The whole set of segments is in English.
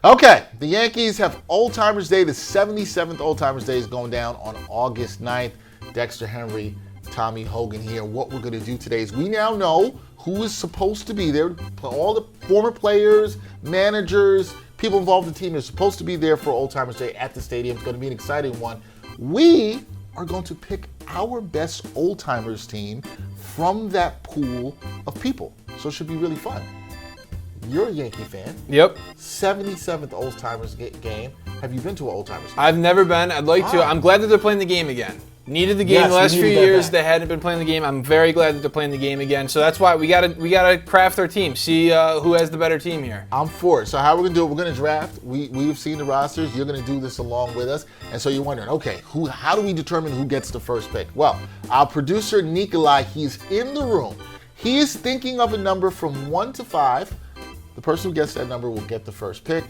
Okay, the Yankees have Old Timers Day. The 77th Old Timers Day is going down on August 9th. Dexter, Henry, Tommy, Hogan here. What we're going to do today is we now know who is supposed to be there. All the former players, managers, people involved in the team are supposed to be there for Old Timers Day at the stadium. It's going to be an exciting one. We are going to pick our best Old Timers team from that pool of people. So it should be really fun. You're a Yankee fan. Yep. 77th Old Timers game. Have you been to an Old Timers game? I've never been. I'd like to. I'm glad that they're playing the game again. Needed the game the last few years. They hadn't been playing the game. I'm very glad that they're playing the game again. So that's why we gotta craft our team. See who has the better team here. I'm for it. So how we're gonna do it? We're gonna draft. We've seen the rosters. You're gonna do this along with us. And so you're wondering, okay, how do we determine who gets the first pick? Well, our producer Nikolai, he's in the room. He is thinking of a number from 1 to 5. The person who gets that number will get the first pick.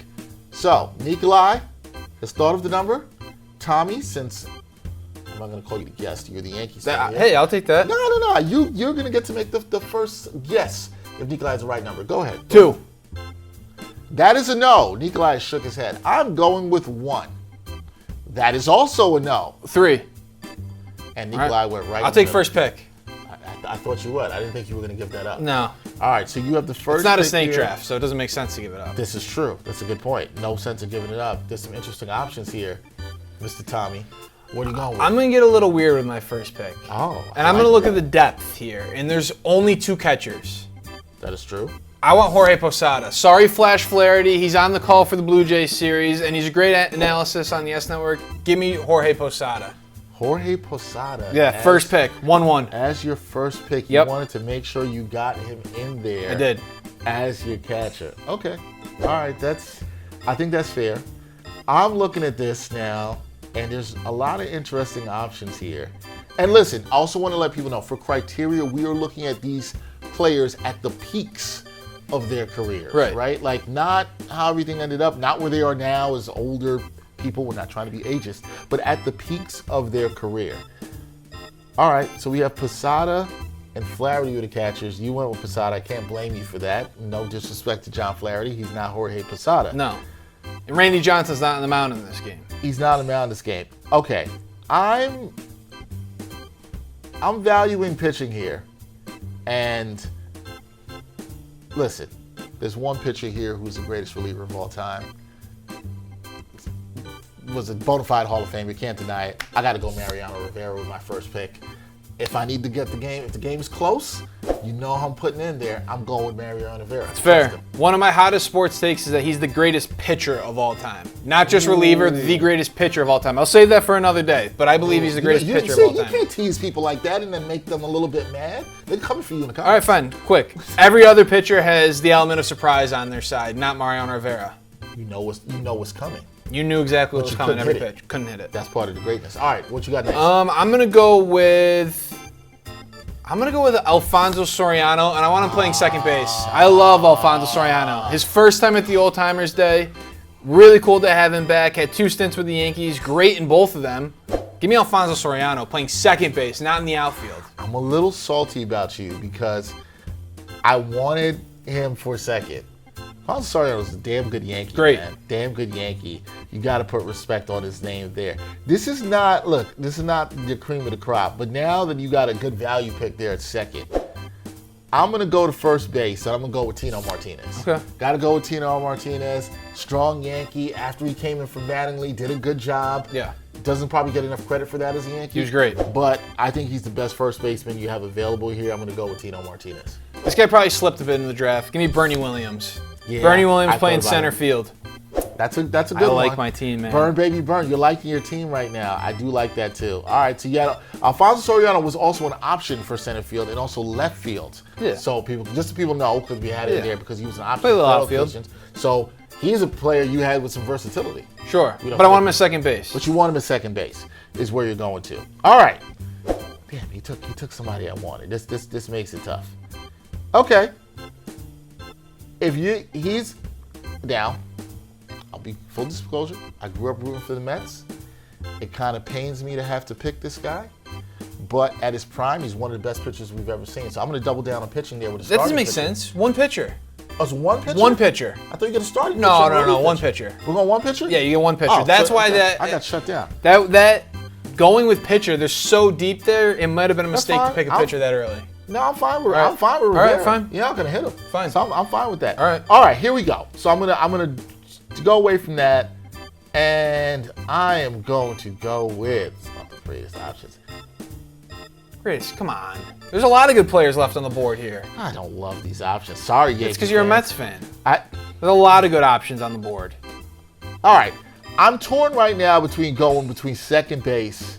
So, Nikolai has thought of the number. Tommy, since I'm not going to call you the guest, you're the Yankees fan. Hey, I'll take that. No. You're going to get to make the first guess if Nikolai has the right number. Go ahead. 2. That is a no. Nikolai shook his head. I'm going with 1. That is also a no. 3. And Nikolai went right. I'll take first pick. I thought you would. I didn't think you were going to give that up. No. All right, so you have the first. It's not a pick snake here. draft, so it doesn't make sense to give it up. This is true. That's a good point. No sense in giving it up. There's some interesting options here, Mr. Tommy. What are you going with? I'm going to get a little weird with my first pick. Oh. And I'm going to look at the depth here, and there's only 2 catchers. That is true. I want Jorge Posada. Sorry, Flash Flaherty. He's on the call for the Blue Jays series, and he's a great analysis on the S Network. Give me Jorge Posada. Jorge Posada. Yeah, first pick, 1-1. As your first pick, Yep. You wanted to make sure you got him in there. I did. As your catcher. Okay. All right, I think that's fair. I'm looking at this now, and there's a lot of interesting options here. And listen, I also want to let people know, for criteria, we are looking at these players at the peaks of their careers. Right? Like, not how everything ended up, not where they are now as older people. We're not trying to be ageist, but at the peaks of their career. All right, so we have Posada and Flaherty with the catchers. You went with Posada. I can't blame you for that. No disrespect to John Flaherty. He's not Jorge Posada. No. And Randy Johnson's not on the mound in this game. He's not on the mound in this game. Okay, I'm valuing pitching here. And listen, there's one pitcher here who's the greatest reliever of all time. Was a bona fide Hall of Fame. You can't deny it. I got to go Mariano Rivera with my first pick. If I need to get the game, if the game is close, you know how I'm putting in there. I'm going with Mariano Rivera. It's fair. One of my hottest sports takes is that he's the greatest pitcher of all time. Not just reliever, the greatest pitcher of all time. I'll save that for another day, but I believe he's the greatest pitcher of all time. You can't tease people like that and then make them a little bit mad. They're coming for you in the comments. All right, fine. Quick. Every other pitcher has the element of surprise on their side, not Mariano Rivera. You know what's coming. You knew exactly what was coming every pitch. Couldn't hit it. That's part of the greatness. All right, what you got next? I'm gonna go with Alfonso Soriano, and I want him playing second base. I love Alfonso Soriano. His first time at the Old Timers Day, really cool to have him back. Had 2 stints with the Yankees, great in both of them. Give me Alfonso Soriano playing second base, not in the outfield. I'm a little salty about you because I wanted him for second. Alfonso Soriano was a damn good Yankee. Great. Man. Damn good Yankee. You got to put respect on his name there. This is not your cream of the crop, but now that you got a good value pick there at second, I'm going to go to first base, and I'm going to go with Tino Martinez. Okay. Got to go with Tino Martinez. Strong Yankee. After he came in from Mattingly, did a good job. Yeah. Doesn't probably get enough credit for that as a Yankee. He was great. But I think he's the best first baseman you have available here. I'm going to go with Tino Martinez. This guy probably slipped a bit in the draft. Give me Bernie Williams. Yeah, Bernie Williams playing center field. That's a good one. I like my team, man. Burn, baby, burn. You're liking your team right now. I do like that, too. All right, so yeah, Alfonso Soriano was also an option for center field and also left field. Yeah. So people know, because we had it in there because he was an option Play a for little all outfield. positions. So he's a player you had with some versatility. Sure, but I want him at second base. But you want him at second base is where you're going to. All right. Damn, he took somebody I wanted. This makes it tough. Okay. He's down. I'll be full disclosure. I grew up rooting for the Mets. It kind of pains me to have to pick this guy, but at his prime, he's one of the best pitchers we've ever seen. So I'm going to double down on pitching there with a That doesn't make pitcher. sense. One pitcher. Oh, it's one pitcher? One pitcher. I thought you get a starting pitcher. No. One pitcher. We're going one pitcher? Yeah, you get one pitcher. Oh, That's so why I got shut down. That going with pitcher, they're so deep there, it might have been a mistake to pick a pitcher that early. No, I'm fine with All Rivera. right, fine. You're not gonna hit him. Fine. So I'm fine with that. All right. Here we go. So I'm gonna go away from that, and I am going to go with not the greatest options. Chris, come on. There's a lot of good players left on the board here. I don't love these options. Sorry, Yankees. It's because you're a fans. Mets fan. There's a lot of good options on the board. All right. I'm torn right now between second base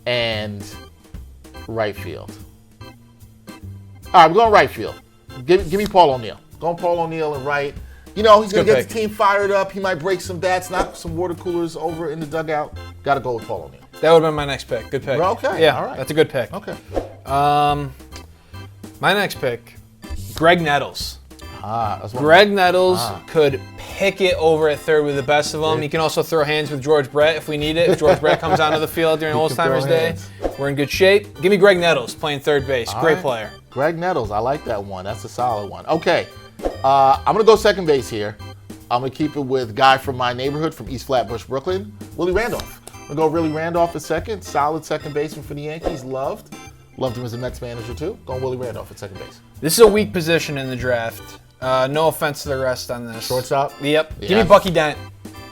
and right field. All right, we're going right field. Give me Paul O'Neill. Going Paul O'Neill and right. You know, he's going to get the team fired up. He might break some bats, knock some water coolers over in the dugout. Got to go with Paul O'Neill. That would have been my next pick. Good pick. Okay. Yeah, all right. That's a good pick. Okay. My next pick, Greg Nettles. That's Greg Nettles could pick it over at third with the best of them. He can also throw hands with George Brett if we need it. If George Brett comes onto the field during Old Timers Day, we're in good shape. Give me Greg Nettles playing third base. Great player. Greg Nettles, I like that one. That's a solid one. Okay, I'm going to go second base here. I'm going to keep it with a guy from my neighborhood from East Flatbush, Brooklyn, Willie Randolph. I'm going to go Willie Randolph at second. Solid second baseman for the Yankees. Loved him as a Mets manager, too. Going Willie Randolph at second base. This is a weak position in the draft. No offense to the rest on this. Shortstop? Yep. Yeah. Give me Bucky Dent.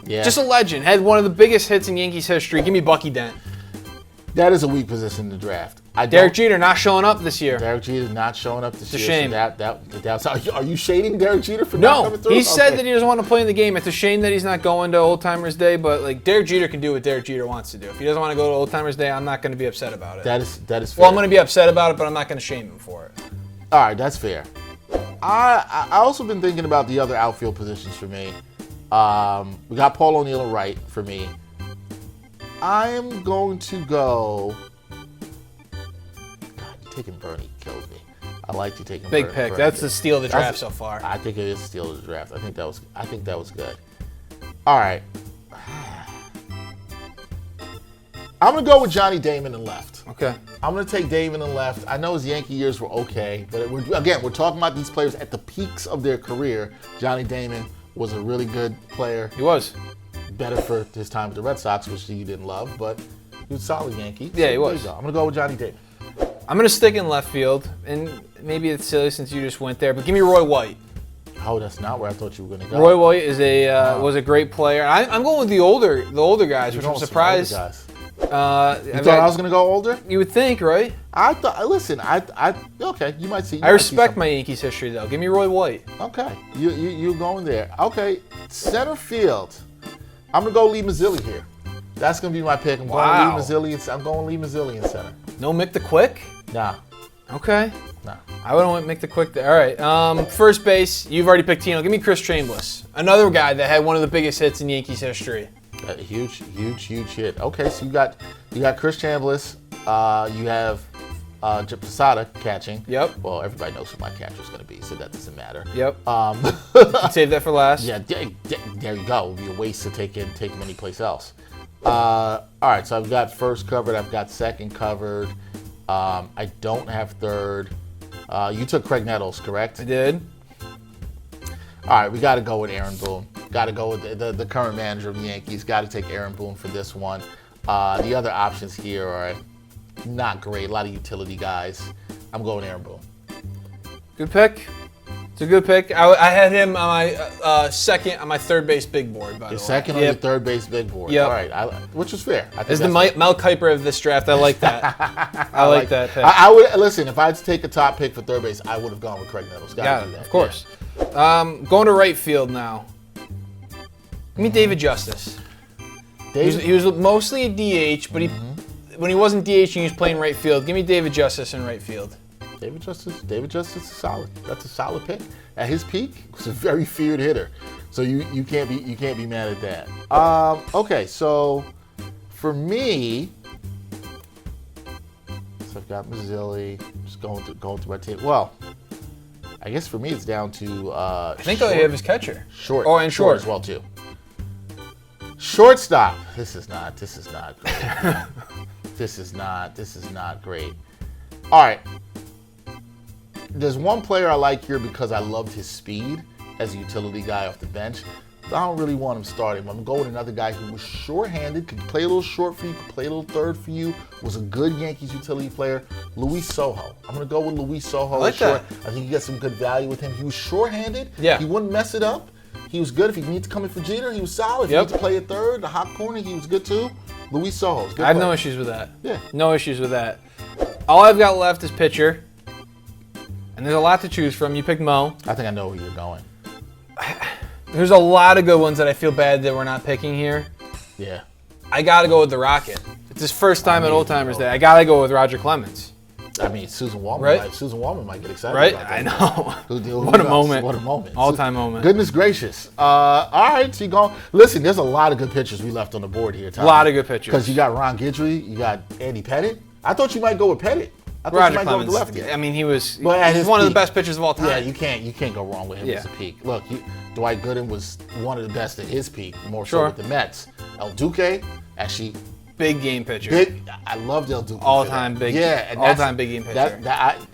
Yeah. Just a legend. Had one of the biggest hits in Yankees history. Give me Bucky Dent. That is a weak position in the draft. Derek Jeter not showing up this year. Derek Jeter not showing up this year. It's a shame. So are you shading Derek Jeter for not coming through? No, he said that he doesn't want to play in the game. It's a shame that he's not going to Old Timers Day, but like Derek Jeter can do what Derek Jeter wants to do. If he doesn't want to go to Old Timers Day, I'm not going to be upset about it. That is fair. Well, I'm going to be upset about it, but I'm not going to shame him for it. All right, that's fair. I also been thinking about the other outfield positions for me. We got Paul O'Neill at right for me. I am going to go. God, taking Bernie killed me. I like you taking big pick. Bernie. That's the steal of the draft so far. I think it is the steal of the draft. I think that was good. All right. I'm going to go with Johnny Damon in left. Okay. I'm going to take Damon in left. I know his Yankee years were okay, but we're talking about these players at the peaks of their career. Johnny Damon was a really good player. He was. Better for his time with the Red Sox, which you didn't love, but he was a solid Yankee. Yeah, he was. I'm going to go with Johnny Damon. I'm going to stick in left field, and maybe it's silly since you just went there, but give me Roy White. Oh, that's not where I thought you were going to go. Roy White is was a great player. I'm going with the older guys, which I'm surprised. You thought I was going to go older? You would think, right? I thought. Listen, okay. You might see. I respect my Yankees history, though. Give me Roy White. Okay, you going there? Okay, center field. I'm going to go Lee Mazzilli here. That's going to be my pick. I'm going Lee Mazzilli in center. No Mick the Quick? Nah. Okay. Nah. I wouldn't want Mick the Quick there. All right. First base, you've already picked Tino. Give me Chris Chambliss. Another guy that had one of the biggest hits in Yankees history. A huge hit. Okay, so you got Chris Chambliss. You have Posada catching. Yep. Well, everybody knows who my catcher is going to be, so that doesn't matter. Yep. Save that for last. Yeah, there you go. It would be a waste to take him anyplace else. All right, so I've got first covered. I've got second covered. I don't have third. You took Craig Nettles, correct? I did. All right, we got to go with Aaron Boone. Got to go with the current manager of the Yankees. Got to take Aaron Boone for this one. The other options here are not great. A lot of utility guys. I'm going Aaron Boone. Good pick. It's a good pick. I had him on my second on my third base big board. By the way, second on your third base big board. Yep. All right, which is fair. As the Mel Kiper of this draft, I like that. I like that pick. I would listen. If I had to take a top pick for third base, I would have gone with Craig Nettles. Got to do that. Of course. Yeah. Going to right field now. Give me David Justice. He was mostly a DH, but when he wasn't DH, he was playing right field. Give me David Justice in right field. David Justice is solid. That's a solid pick. At his peak, he was a very feared hitter. So you can't be mad at that. Okay, so for me, so I've got Mazzilli. Just going through my team. Well, I guess for me it's down to I think all you have is catcher. Short. Oh, and short as well too. Shortstop. This is not great. This is not great. All right. There's one player I like here because I loved his speed as a utility guy off the bench. But I don't really want him starting. I'm going to go with another guy who was short-handed, could play a little short for you, could play a little third for you, was a good Yankees utility player, Luis Sojo. I'm going to go with Luis Sojo. I like that. I think you get some good value with him. He was short-handed. Yeah. He wouldn't mess it up. He was good. If he needed to come in for Jeter, he was solid. If he Yep. needed to play at third, the hot corner, he was good too. Luis Sojo's good. I have player. no issues with that. Yeah. No issues with that. All I've got left is pitcher. And there's a lot to choose from. You picked Mo. I think I know where you're going. There's a lot of good ones that I feel bad that we're not picking here. Yeah. I got to go with the Rocket. It's his first time at Old Timers Day. I got to go with Roger Clemens. I mean, Susan Wallman, Right? Susan Wallman might get excited Right? about I that. know. Who What a knows? moment. What a moment. All-time moment. Goodness gracious. All right, so you go. Listen, there's a lot of good pitchers we left on the board here, Tom. A lot of good pitchers. Because you got Ron Guidry, you got Andy Pettit. I thought you might go with Pettit. I thought Roger you might Clemens. go with the lefty. I mean, he was But at he's his one of the peak. best pitchers of all time. Yeah, you can't go wrong with him as a peak. Look, Dwight Gooden was one of the best at his peak, more so Sure. with the Mets. El Duque, actually, Big game pitcher. I loved El Duque. All-time big- and all-time big game pitcher.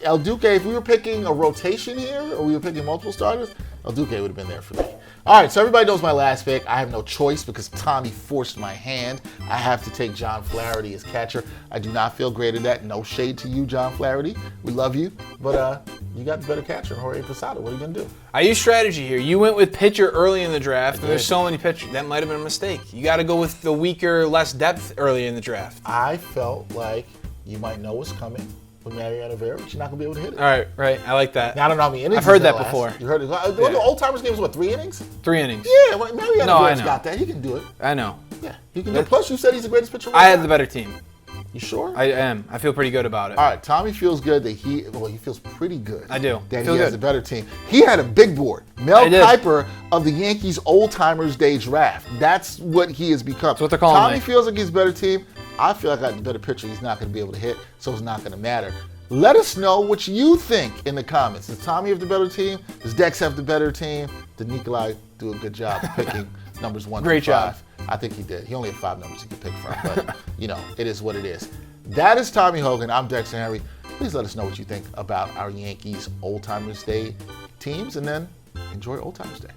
El Duque, if we were picking a rotation here, or we were picking multiple starters, El Duque would have been there for me. All right, so everybody knows my last pick. I have no choice because Tommy forced my hand. I have to take John Flaherty as catcher. I do not feel great at that. No shade to you, John Flaherty. We love you, but you got the better catcher, Jorge Posada. What are you gonna do? I use strategy here. You went with pitcher early in the draft. And there's did. so many pitchers. That might have been a mistake. You got to go with the weaker, less depth early in the draft. I felt like you might know what's coming with Mariano Rivera, but you're not gonna be able to hit it. All right, right. I like that. Now, I don't know how many innings. I've heard that last. before. You heard it? Yeah. The old timers game was what, 3 innings? 3 innings. Yeah, well, Mariano No, I Rivera's know. got that. He can do it. I know. Yeah, he can do it. Plus, you said he's the greatest pitcher. I had the better team. You sure? I am. I feel pretty good about it. All right, Tommy feels good that he feels pretty good. I do. That Feel he has good. a better team. He had a big board. Mel I did. Kiper of the Yankees Old Timers Day draft. That's what he has become. That's what they're calling Tommy me. feels like he's a better team. I feel like I got the better pitcher. He's not going to be able to hit, so it's not going to matter. Let us know what you think in the comments. Does Tommy have the better team? Does Dex have the better team? Did Nikolai do a good job picking numbers 1 Great through 5? job. I think he did. He only had 5 numbers he could pick from, but it is what it is. That is Tommy Hogan. I'm Dexter Henry. Please let us know what you think about our Yankees Old Timers Day teams, and then enjoy Old Timers Day.